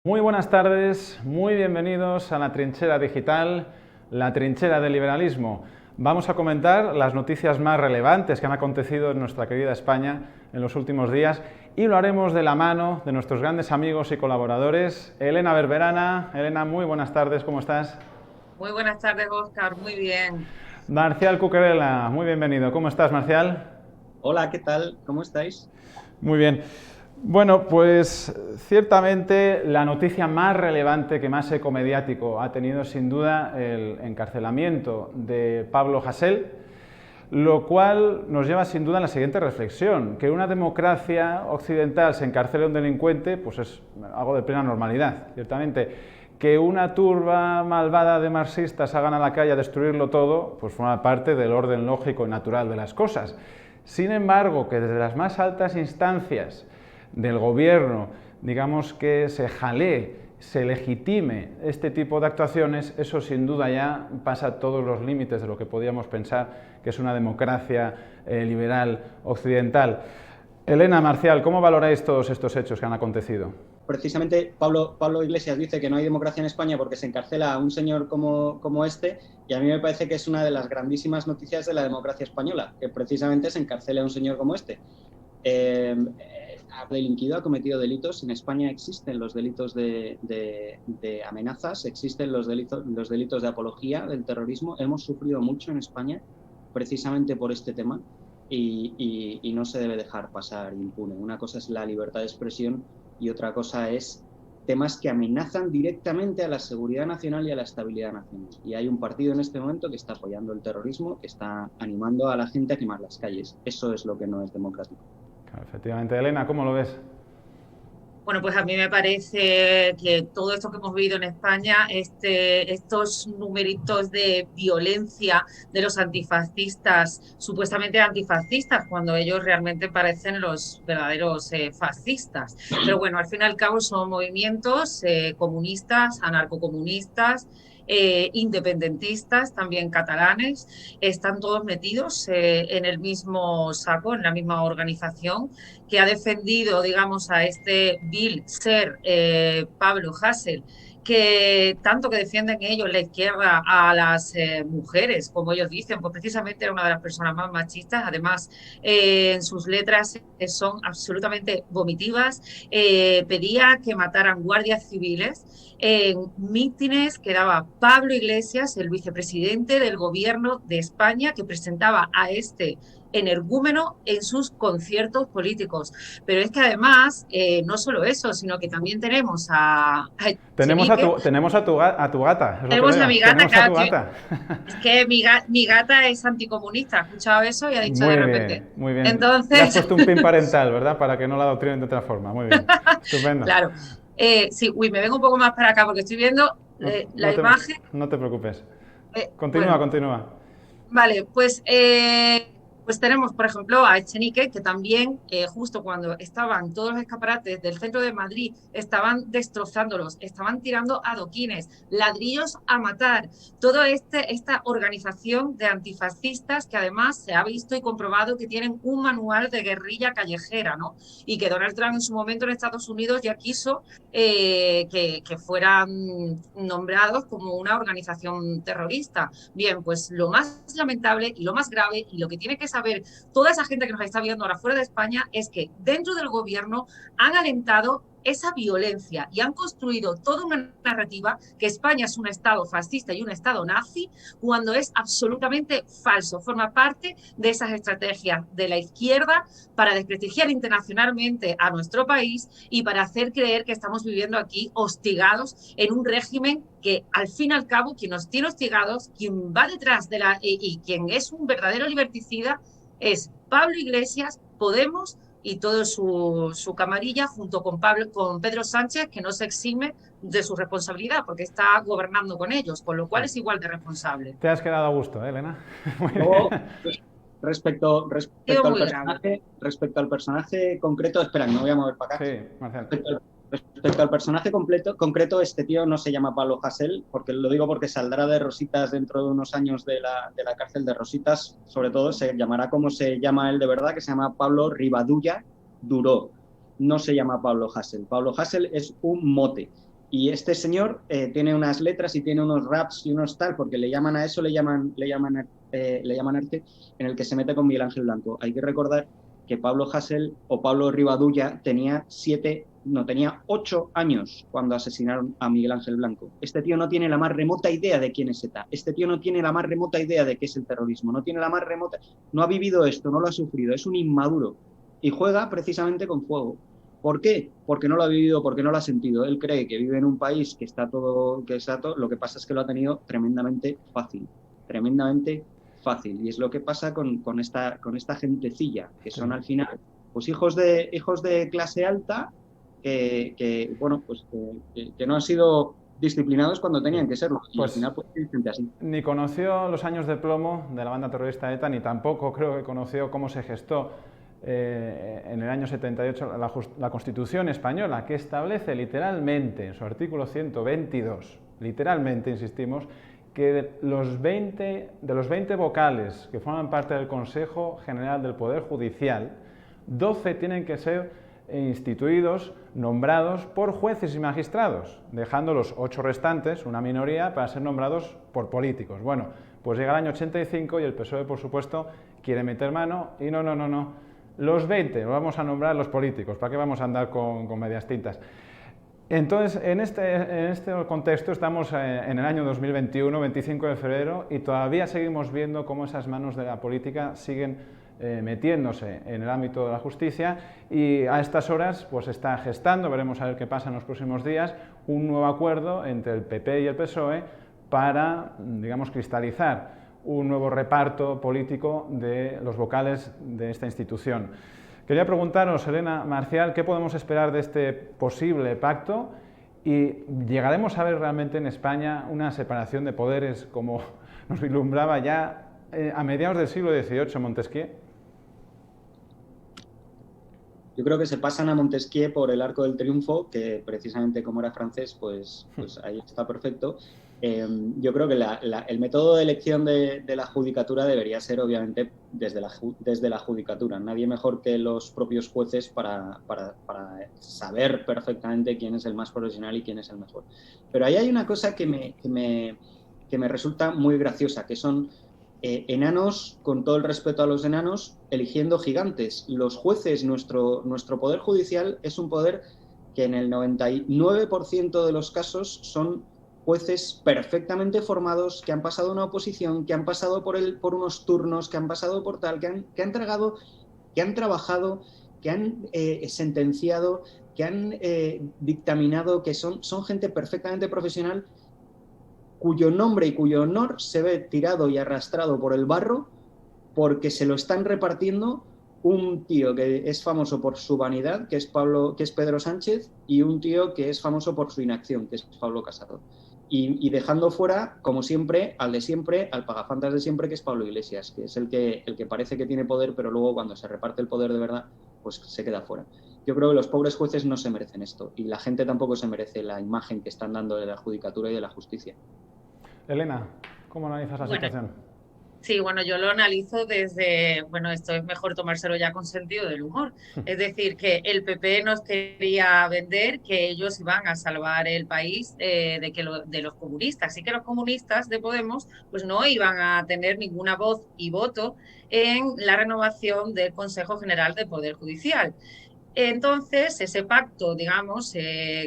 Muy buenas tardes, muy bienvenidos a la Trinchera Digital, la trinchera del liberalismo. Vamos a comentar las noticias más relevantes que han acontecido en nuestra querida España en los últimos días y lo haremos de la mano de nuestros grandes amigos y colaboradores. Elena Berberana. Elena, muy buenas tardes, ¿cómo estás? Muy buenas tardes, Óscar. Muy bien. Marcial Cuquerella, muy bienvenido. ¿Cómo estás, Marcial? Hola, ¿qué tal? ¿Cómo estáis? Muy bien. Bueno, pues ciertamente la noticia más relevante, que más eco mediático ha tenido sin duda el encarcelamiento de Pablo Hasél, lo cual nos lleva sin duda a la siguiente reflexión: que una democracia occidental se encarcele a un delincuente, pues es algo de plena normalidad, ciertamente. Que una turba malvada de marxistas salgan a la calle a destruirlo todo, pues forma parte del orden lógico y natural de las cosas. Sin embargo, que desde las más altas instancias del gobierno, digamos, que se jalee, se legitime este tipo de actuaciones, eso sin duda ya pasa todos los límites de lo que podíamos pensar que es una democracia liberal occidental. Elena, Marcial, ¿cómo valoráis todos estos hechos que han acontecido? Precisamente Pablo Iglesias dice que no hay democracia en España porque se encarcela a un señor como este, y a mí me parece que es una de las grandísimas noticias de la democracia española, que precisamente se encarcele a un señor como este. Ha delinquido, ha cometido delitos. En España existen los delitos de amenazas, existen los delitos de apología del terrorismo. Hemos sufrido mucho en España precisamente por este tema y no se debe dejar pasar impune. Una cosa es la libertad de expresión y otra cosa es temas que amenazan directamente a la seguridad nacional y a la estabilidad nacional. Y hay un partido en este momento que está apoyando el terrorismo, que está animando a la gente a quemar las calles. Eso es lo que no es democrático. Claro, efectivamente. Elena, ¿cómo lo ves? Bueno, pues a mí me parece que todo esto que hemos vivido en España, estos numeritos de violencia de los antifascistas, supuestamente antifascistas, cuando ellos realmente parecen los verdaderos fascistas. Pero bueno, al fin y al cabo son movimientos comunistas, anarcocomunistas, independentistas, también catalanes, están todos metidos en el mismo saco, en la misma organización que ha defendido, digamos, a este vil ser Pablo Hasél, que tanto que defienden ellos la izquierda a las mujeres, como ellos dicen, pues precisamente era una de las personas más machistas. Además, en sus letras son absolutamente vomitivas. Pedía que mataran guardias civiles en mítines que daba Pablo Iglesias, el vicepresidente del gobierno de España, que presentaba a este energúmeno en sus conciertos políticos. Pero es que además, no solo eso, sino que también tenemos a Echenique, A tu gata, es lo que tenemos a veo. mi gata, Tenemos a claro, tu gata. es que mi gata es anticomunista, ha escuchado eso y ha dicho de Muy repente. bien, muy bien. Le has Entonces, puesto un pin parental, ¿verdad? Para que no la adoctrinen de otra forma. Muy bien. Estupendo. claro, sí, uy, me vengo un poco más para acá porque estoy viendo No, la imagen. no te preocupes. Continúa, Bueno, continúa. vale, pues tenemos, por ejemplo, a Echenique, que también, justo cuando estaban todos los escaparates del centro de Madrid, estaban destrozándolos, estaban tirando adoquines, ladrillos a matar. Toda esta organización de antifascistas que además se ha visto y comprobado que tienen un manual de guerrilla callejera, ¿no? Y que Donald Trump en su momento en Estados Unidos ya quiso que fueran nombrados como una organización terrorista. Bien, pues lo más lamentable y lo más grave y lo que tiene que saber toda esa gente que nos está viendo ahora fuera de España es que dentro del gobierno han alentado esa violencia y han construido toda una narrativa que España es un Estado fascista y un Estado nazi, cuando es absolutamente falso. Forma parte de esas estrategias de la izquierda para desprestigiar internacionalmente a nuestro país y para hacer creer que estamos viviendo aquí hostigados en un régimen que al fin y al cabo quien nos tiene hostigados, quien va detrás de y quien es un verdadero liberticida es Pablo Iglesias, Podemos y toda su camarilla junto con Pedro Sánchez, que no se exime de su responsabilidad porque está gobernando con ellos, con lo Sí. cual es igual de responsable. Te has quedado a gusto, ¿eh, Elena? Muy Luego, bien. respecto, Ha sido respecto, al muy grave. personaje, respecto al personaje concreto, espera, me voy a mover para acá. Sí, Marcial. Respecto al personaje concreto, este tío no se llama Pablo Hasél, porque lo digo porque saldrá de Rositas dentro de unos años de la cárcel de Rositas. Sobre todo se llamará como se llama él de verdad, que se llama Pablo Rivadulla Duró. No se llama Pablo Hasél. Pablo Hasél es un mote. Y este señor tiene unas letras y tiene unos raps y unos tal, porque le llaman a eso, le llaman arte, en el que se mete con Miguel Ángel Blanco. Hay que recordar que Pablo Hasél o Pablo Rivadulla tenía 8 años cuando asesinaron a Miguel Ángel Blanco. Este tío no tiene la más remota idea de quién es ETA. Este tío no tiene la más remota idea de qué es el terrorismo. No ha vivido esto, no lo ha sufrido. Es un inmaduro. Y juega precisamente con fuego. ¿Por qué? Porque no lo ha vivido, porque no lo ha sentido. Él cree que vive en un país que está todo, lo que pasa es que lo ha tenido tremendamente fácil. Y es lo que pasa con esta gentecilla, que son al final pues hijos de clase alta que no han sido disciplinados cuando tenían que serlo. Y Pues, al final pues hay gente así. Ni conoció los años de plomo de la banda terrorista ETA, ni tampoco creo que conoció cómo se gestó en el año 78 la Constitución española, que establece literalmente en su artículo 122, literalmente insistimos, que de los 20 vocales que forman parte del Consejo General del Poder Judicial, 12 tienen que ser instituidos, nombrados por jueces y magistrados, dejando los 8 restantes, una minoría, para ser nombrados por políticos. Bueno, pues llega el año 85 y el PSOE, por supuesto, quiere meter mano y no. Los 20 los vamos a nombrar los políticos, ¿para qué vamos a andar con medias tintas? Entonces, en este contexto estamos en el año 2021, 25 de febrero, y todavía seguimos viendo cómo esas manos de la política siguen metiéndose en el ámbito de la justicia, y a estas horas pues está gestando, veremos a ver qué pasa en los próximos días, un nuevo acuerdo entre el PP y el PSOE para, digamos, cristalizar un nuevo reparto político de los vocales de esta institución. Quería preguntaros, Elena Marcial, ¿qué podemos esperar de este posible pacto? ¿Y llegaremos a ver realmente en España una separación de poderes como nos vislumbraba ya a mediados del siglo XVIII Montesquieu? Yo creo que se pasan a Montesquieu por el Arco del Triunfo, que precisamente como era francés, pues ahí está perfecto. Yo creo que el método de elección de la judicatura debería ser, obviamente, desde la judicatura. Nadie mejor que los propios jueces para saber perfectamente quién es el más profesional y quién es el mejor. Pero ahí hay una cosa que me resulta muy graciosa, que son enanos, con todo el respeto a los enanos, eligiendo gigantes. Los jueces, nuestro poder judicial es un poder que en el 99% de los casos son jueces perfectamente formados, que han pasado una oposición, que han pasado por unos turnos, que han pasado por tal, que han trabajado, que han sentenciado, que han dictaminado, que son gente perfectamente profesional, cuyo nombre y cuyo honor se ve tirado y arrastrado por el barro porque se lo están repartiendo un tío que es famoso por su vanidad, que es Pedro Sánchez, y un tío que es famoso por su inacción, que es Pablo Casado. Y dejando fuera, como siempre, al pagafantas de siempre, que es Pablo Iglesias, que es el que parece que tiene poder, pero luego cuando se reparte el poder de verdad, pues se queda fuera. Yo creo que los pobres jueces no se merecen esto, y la gente tampoco se merece la imagen que están dando de la judicatura y de la justicia. Elena, ¿cómo analizas la situación? Sí, bueno, yo lo analizo desde, esto es mejor tomárselo ya con sentido del humor. Es decir, que el PP nos quería vender que ellos iban a salvar el país de los comunistas, y que los comunistas de Podemos pues no iban a tener ninguna voz y voto en la renovación del Consejo General del Poder Judicial. Entonces, ese pacto, digamos,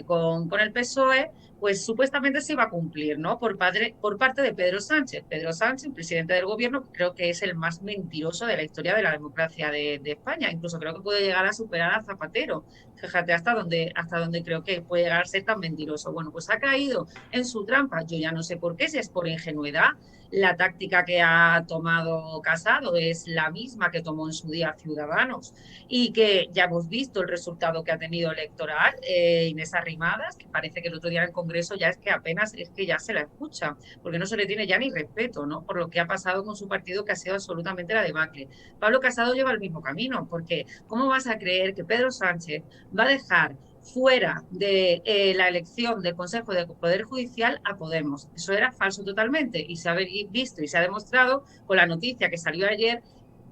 con el PSOE, pues supuestamente se iba a cumplir, ¿no? Por parte de Pedro Sánchez. Pedro Sánchez, presidente del gobierno, creo que es el más mentiroso de la historia de la democracia de España. Incluso creo que puede llegar a superar a Zapatero. Fíjate hasta dónde creo que puede llegar a ser tan mentiroso. Bueno, pues ha caído en su trampa. Yo ya no sé por qué, si es por ingenuidad. La táctica que ha tomado Casado es la misma que tomó en su día Ciudadanos, y que ya hemos visto el resultado que ha tenido electoral. Inés Arrimadas, que parece que el otro día en el Congreso ya es que ya se la escucha, porque no se le tiene ya ni respeto, ¿no? Por lo que ha pasado con su partido, que ha sido absolutamente la debacle. Pablo Casado lleva el mismo camino, porque ¿cómo vas a creer que Pedro Sánchez va a dejar fuera de la elección del Consejo de Poder Judicial a Podemos? Eso era falso totalmente, y se ha visto y se ha demostrado con la noticia que salió ayer,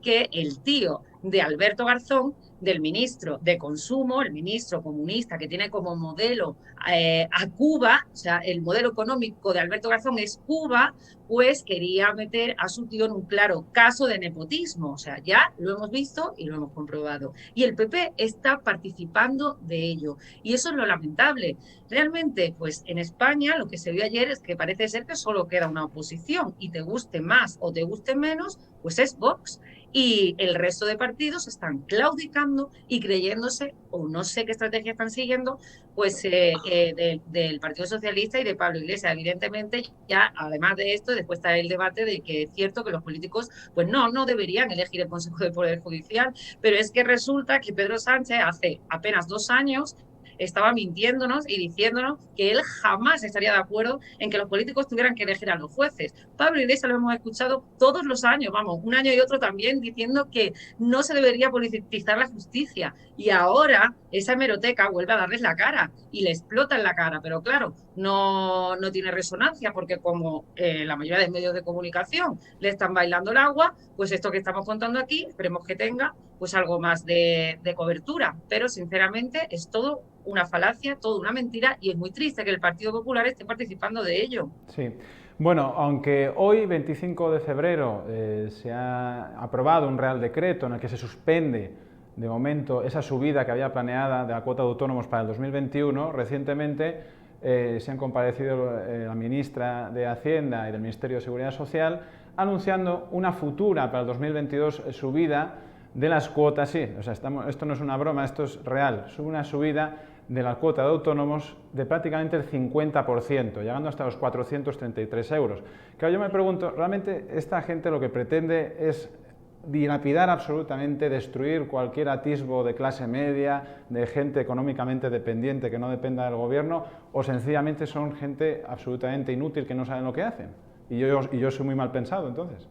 que el tío de Alberto Garzón del ministro de Consumo, el ministro comunista que tiene como modelo a Cuba, o sea, el modelo económico de Alberto Garzón es Cuba, pues quería meter a su tío en un claro caso de nepotismo. O sea, ya lo hemos visto y lo hemos comprobado. Y el PP está participando de ello. Y eso es lo lamentable. Realmente, pues en España lo que se vio ayer es que parece ser que solo queda una oposición y te guste más o te guste menos, pues es Vox. Y el resto de partidos están claudicando y creyéndose, o no sé qué estrategia están siguiendo, pues del Partido Socialista y de Pablo Iglesias. Evidentemente, ya además de esto, después está el debate de que es cierto que los políticos, pues no deberían elegir el Consejo de Poder Judicial, pero es que resulta que Pedro Sánchez hace apenas 2 años estaba mintiéndonos y diciéndonos que él jamás estaría de acuerdo en que los políticos tuvieran que elegir a los jueces. Pablo Iglesias lo hemos escuchado todos los años, vamos, un año y otro también, diciendo que no se debería politizar la justicia. Y ahora esa hemeroteca vuelve a darles la cara y le explota en la cara. Pero claro, no tiene resonancia porque como la mayoría de medios de comunicación le están bailando el agua, pues esto que estamos contando aquí, esperemos que tenga pues algo más de cobertura. Pero sinceramente es todo una falacia, toda una mentira, y es muy triste que el Partido Popular esté participando de ello. Sí. Bueno, aunque hoy, 25 de febrero, se ha aprobado un Real Decreto en el que se suspende de momento esa subida que había planeada de la cuota de autónomos para el 2021, recientemente se han comparecido la ministra de Hacienda y del Ministerio de Seguridad Social anunciando una futura para el 2022 subida de las cuotas. Sí, o sea, esto no es una broma, esto es real, una subida de la cuota de autónomos de prácticamente el 50%, llegando hasta los 433 euros. Claro, yo me pregunto, ¿realmente esta gente lo que pretende es dilapidar absolutamente, destruir cualquier atisbo de clase media, de gente económicamente dependiente que no dependa del gobierno, o sencillamente son gente absolutamente inútil que no saben lo que hacen? Y yo soy muy mal pensado, entonces.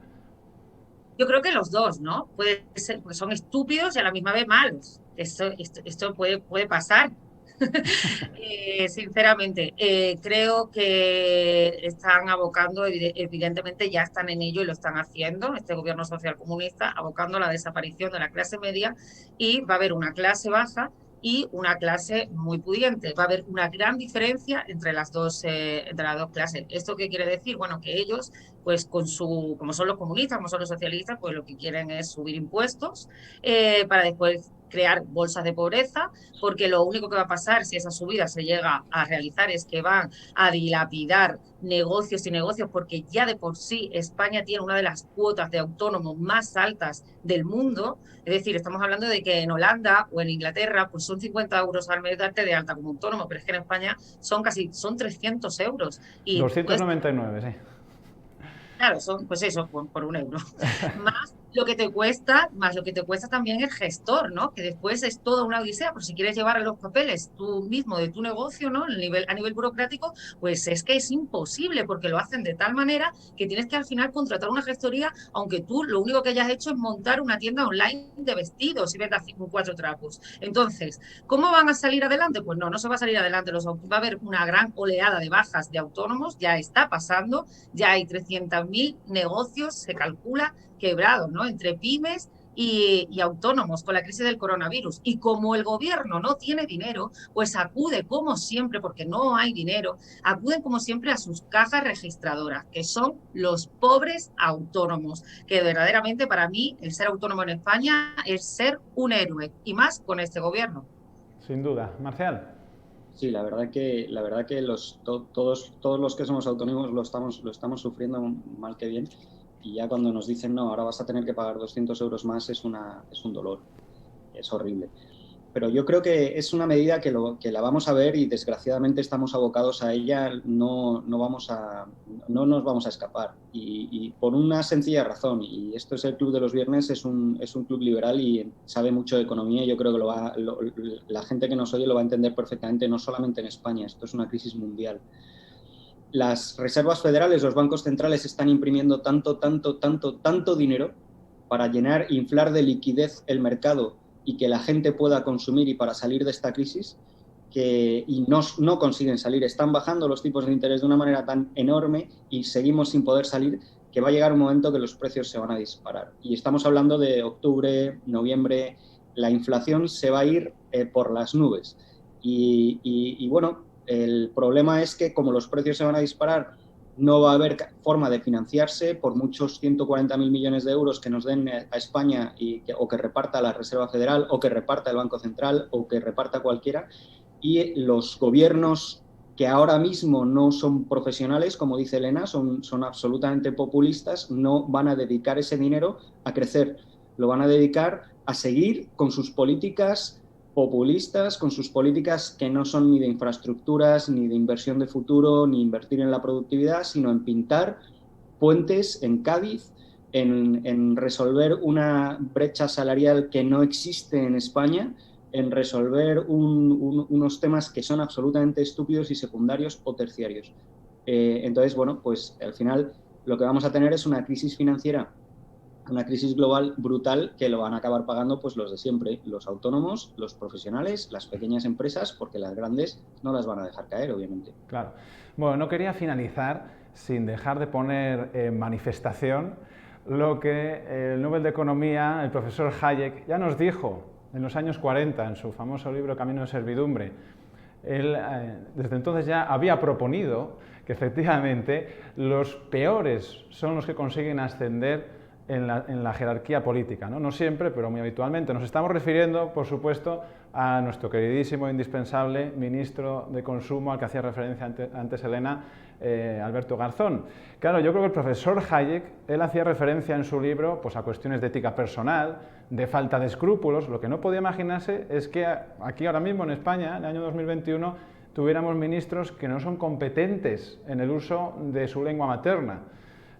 Yo creo que los dos, ¿no? Puede ser, porque son estúpidos y a la misma vez malos. Esto puede pasar. Sinceramente, creo que están abocando, evidentemente ya están en ello y lo están haciendo, este gobierno social comunista, abocando a la desaparición de la clase media, y va a haber una clase baja y una clase muy pudiente. Va a haber una gran diferencia entre las dos clases. ¿Esto qué quiere decir? Bueno, que ellos, pues como son los comunistas, como son los socialistas, pues lo que quieren es subir impuestos para después crear bolsas de pobreza, porque lo único que va a pasar si esa subida se llega a realizar es que van a dilapidar negocios y negocios, porque ya de por sí España tiene una de las cuotas de autónomos más altas del mundo. Es decir, estamos hablando de que en Holanda o en Inglaterra pues son 50 euros al mes darte de alta como autónomo, pero es que en España son 300 euros. Y 299, sí. Claro, son, pues eso, por 1 euro. Más lo que te cuesta también el gestor, ¿no? Que después es toda una odisea, por si quieres llevar los papeles tú mismo de tu negocio, ¿no? A nivel burocrático, pues es que es imposible, porque lo hacen de tal manera que tienes que al final contratar una gestoría, aunque tú lo único que hayas hecho es montar una tienda online de vestidos y vendas 4 trapos. Entonces, ¿cómo van a salir adelante? Pues no se va a salir adelante. Va a haber una gran oleada de bajas de autónomos, ya está pasando, ya hay 300.000 negocios, se calcula, quebrados, ¿no? Entre pymes y autónomos con la crisis del coronavirus. Y como el gobierno no tiene dinero, pues acude como siempre, porque no hay dinero, acuden como siempre a sus cajas registradoras, que son los pobres autónomos, que verdaderamente para mí el ser autónomo en España es ser un héroe, y más con este gobierno. Sin duda. Marcial. Sí, la verdad que todos los que somos autónomos lo estamos sufriendo mal que bien. Y ya cuando nos dicen, no, ahora vas a tener que pagar 200 euros más, es un dolor, es horrible. Pero yo creo que es una medida que la vamos a ver y desgraciadamente estamos abocados a ella, no nos vamos a escapar. Y por una sencilla razón, y esto es el Club de los Viernes, es un club liberal y sabe mucho de economía, y yo creo que la gente que nos oye lo va a entender perfectamente, no solamente en España, esto es una crisis mundial. Las reservas federales, los bancos centrales están imprimiendo tanto dinero para inflar de liquidez el mercado y que la gente pueda consumir y para salir de esta crisis, y no consiguen salir. Están bajando los tipos de interés de una manera tan enorme y seguimos sin poder salir, que va a llegar un momento que los precios se van a disparar. Y estamos hablando de octubre, noviembre, la inflación se va a ir por las nubes. Y bueno, el problema es que como los precios se van a disparar, no va a haber forma de financiarse por muchos 140.000 millones de euros que nos den a España o que reparta la Reserva Federal o que reparta el Banco Central o que reparta cualquiera. Y los gobiernos que ahora mismo no son profesionales, como dice Elena, son absolutamente populistas, no van a dedicar ese dinero a crecer, lo van a dedicar a seguir con sus políticas populistas, con sus políticas que no son ni de infraestructuras, ni de inversión de futuro, ni invertir en la productividad, sino en pintar puentes en Cádiz, en resolver una brecha salarial que no existe en España, en resolver unos temas que son absolutamente estúpidos y secundarios o terciarios. Entonces, bueno, pues al final lo que vamos a tener es una crisis financiera, una crisis global brutal que lo van a acabar pagando pues los de siempre, los autónomos, los profesionales, las pequeñas empresas, porque las grandes no las van a dejar caer, obviamente. Claro. Bueno, no quería finalizar sin dejar de poner en manifestación lo que el Nobel de Economía, el profesor Hayek, ya nos dijo en los años 40, en su famoso libro Camino de Servidumbre. Él desde entonces ya había proponido que efectivamente los peores son los que consiguen ascender en la jerarquía política, ¿no? No siempre, pero muy habitualmente. Nos estamos refiriendo, por supuesto, a nuestro queridísimo e indispensable ministro de Consumo, al que hacía referencia antes Elena, Alberto Garzón. Claro, yo creo que el profesor Hayek, él hacía referencia en su libro pues, a cuestiones de ética personal, de falta de escrúpulos. Lo que no podía imaginarse es que aquí ahora mismo en España, en el año 2021, tuviéramos ministros que no son competentes en el uso de su lengua materna.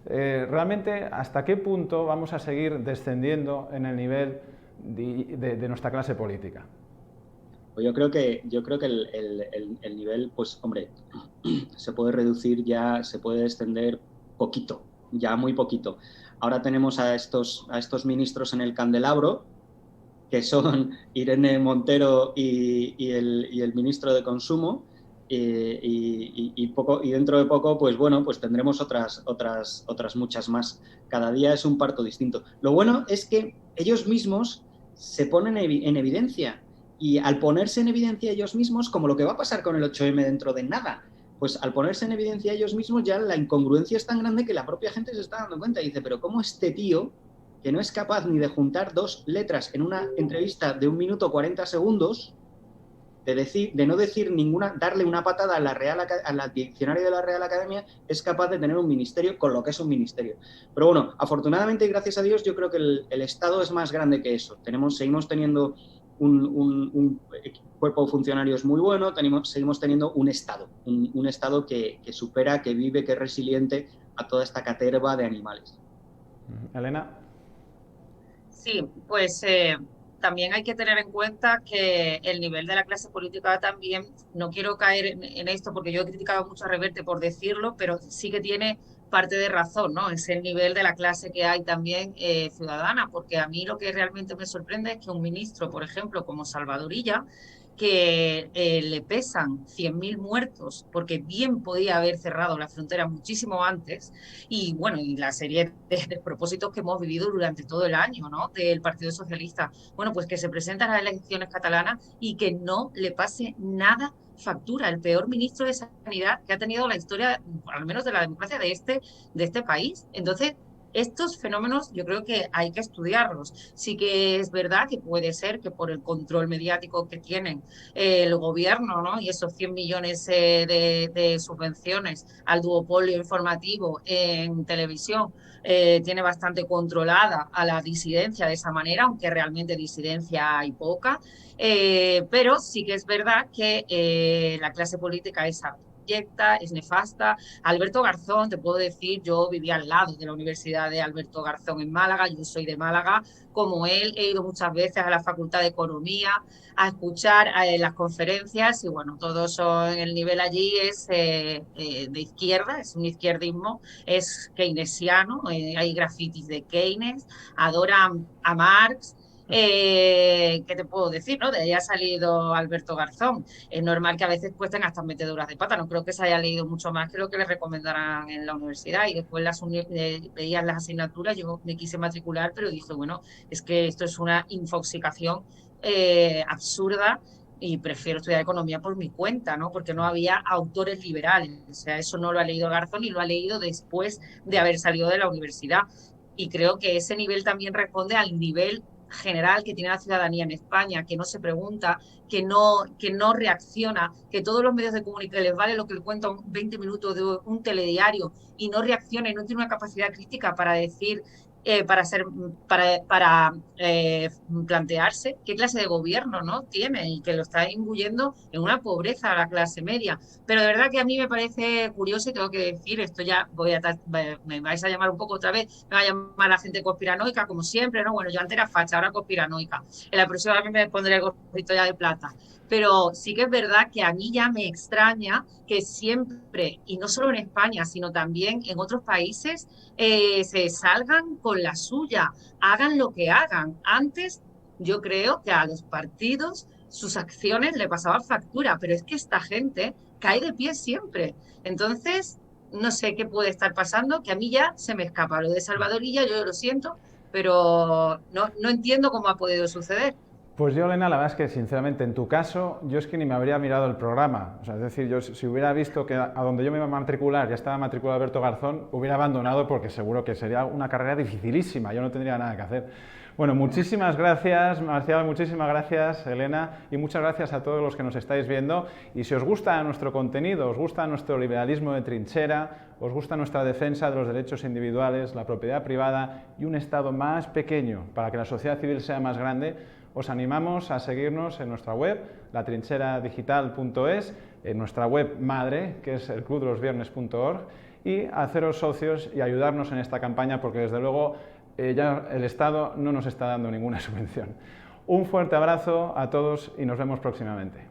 Realmente, ¿hasta qué punto vamos a seguir descendiendo en el nivel de nuestra clase política? Pues yo creo que el nivel, pues hombre, se puede reducir ya, se puede extender poquito, ya muy poquito. Ahora tenemos a estos ministros en el candelabro, que son Irene Montero y el ministro de Consumo, y dentro de poco, pues bueno, pues tendremos otras muchas más. Cada día es un parto distinto. Lo bueno es que ellos mismos se ponen en evidencia, y al ponerse en evidencia ellos mismos, como lo que va a pasar con el 8M dentro de nada, pues al ponerse en evidencia ellos mismos ya la incongruencia es tan grande que la propia gente se está dando cuenta y dice, pero ¿cómo este tío, que no es capaz ni de juntar dos letras en una entrevista de 1 minuto 40 segundos, de no decir ninguna, darle una patada al diccionario de la Real Academia, es capaz de tener un ministerio con lo que es un ministerio? Pero bueno, afortunadamente y gracias a Dios, yo creo que el Estado es más grande que eso. Seguimos teniendo un cuerpo de funcionarios muy bueno, seguimos teniendo un Estado que supera, que vive, que es resiliente a toda esta caterva de animales. Elena. Sí, pues también hay que tener en cuenta que el nivel de la clase política también, no quiero caer en esto porque yo he criticado mucho a Reverte por decirlo, pero sí que tiene parte de razón, ¿no? Es el nivel de la clase que hay también ciudadana, porque a mí lo que realmente me sorprende es que un ministro, por ejemplo, como Salvador Illa, que le pesan 100.000 muertos, porque bien podía haber cerrado la frontera muchísimo antes, y bueno, y la serie de propósitos que hemos vivido durante todo el año, ¿no? Del Partido Socialista. Bueno, pues que se presentan a las elecciones catalanas y que no le pase nada factura, el peor ministro de Sanidad que ha tenido la historia, al menos de la democracia de este país. Entonces, estos fenómenos yo creo que hay que estudiarlos. Sí que es verdad que puede ser que por el control mediático que tienen el gobierno, ¿no? Y esos 100 millones de subvenciones al duopolio informativo en televisión, tiene bastante controlada a la disidencia de esa manera, aunque realmente disidencia hay poca. Pero sí que es verdad que la clase política es abyecta, es nefasta. Alberto Garzón, te puedo decir, yo vivía al lado de la Universidad de Alberto Garzón en Málaga, yo soy de Málaga, como él, he ido muchas veces a la Facultad de Economía a escuchar las conferencias y bueno, todos son, el nivel allí es de izquierda, es un izquierdismo, es keynesiano, hay grafitis de Keynes, adoran a Marx. ¿Qué te puedo decir? ¿No? De ahí ha salido Alberto Garzón. Es normal que a veces cuesten hasta meteduras de pata. No creo que se haya leído mucho más que lo que le recomendarán en la universidad. Y después veían las asignaturas. Yo me quise matricular, pero dije, bueno, es que esto es una infoxicación absurda, y prefiero estudiar economía por mi cuenta, ¿no? Porque no había autores liberales. O sea, eso no lo ha leído Garzón y lo ha leído después de haber salido de la universidad. Y creo que ese nivel también responde al nivel general que tiene la ciudadanía en España, que no se pregunta, que no reacciona, que todos los medios de comunicación les vale lo que le cuenta 20 minutos de un telediario y no reacciona y no tiene una capacidad crítica para decir, plantearse qué clase de gobierno, ¿no?, tiene, y que lo está imbuyendo en una pobreza a la clase media. Pero de verdad que a mí me parece curioso, y tengo que decir, esto ya me vais a llamar un poco otra vez, me va a llamar la gente conspiranoica, como siempre, ¿no? Bueno, yo antes era facha, ahora conspiranoica. En la próxima vez me pondré el gorrito ya de plata. Pero sí que es verdad que a mí ya me extraña que siempre, y no solo en España, sino también en otros países, se salgan con la suya, hagan lo que hagan. Antes yo creo que a los partidos sus acciones le pasaban factura, pero es que esta gente cae de pie siempre. Entonces, no sé qué puede estar pasando, que a mí ya se me escapa. Lo de Salvadorilla, yo lo siento, pero no entiendo cómo ha podido suceder. Pues yo, Elena, la verdad es que sinceramente en tu caso yo es que ni me habría mirado el programa. O sea, es decir, yo si hubiera visto que a donde yo me iba a matricular ya estaba matriculado Alberto Garzón, hubiera abandonado porque seguro que sería una carrera dificilísima, yo no tendría nada que hacer. Bueno, muchísimas gracias, Marcial, muchísimas gracias, Elena, y muchas gracias a todos los que nos estáis viendo. Y si os gusta nuestro contenido, os gusta nuestro liberalismo de trinchera, os gusta nuestra defensa de los derechos individuales, la propiedad privada y un Estado más pequeño para que la sociedad civil sea más grande, os animamos a seguirnos en nuestra web, latrincheradigital.es, en nuestra web madre, que es elclubdelosviernes.org, y a haceros socios y ayudarnos en esta campaña, porque desde luego ya el Estado no nos está dando ninguna subvención. Un fuerte abrazo a todos y nos vemos próximamente.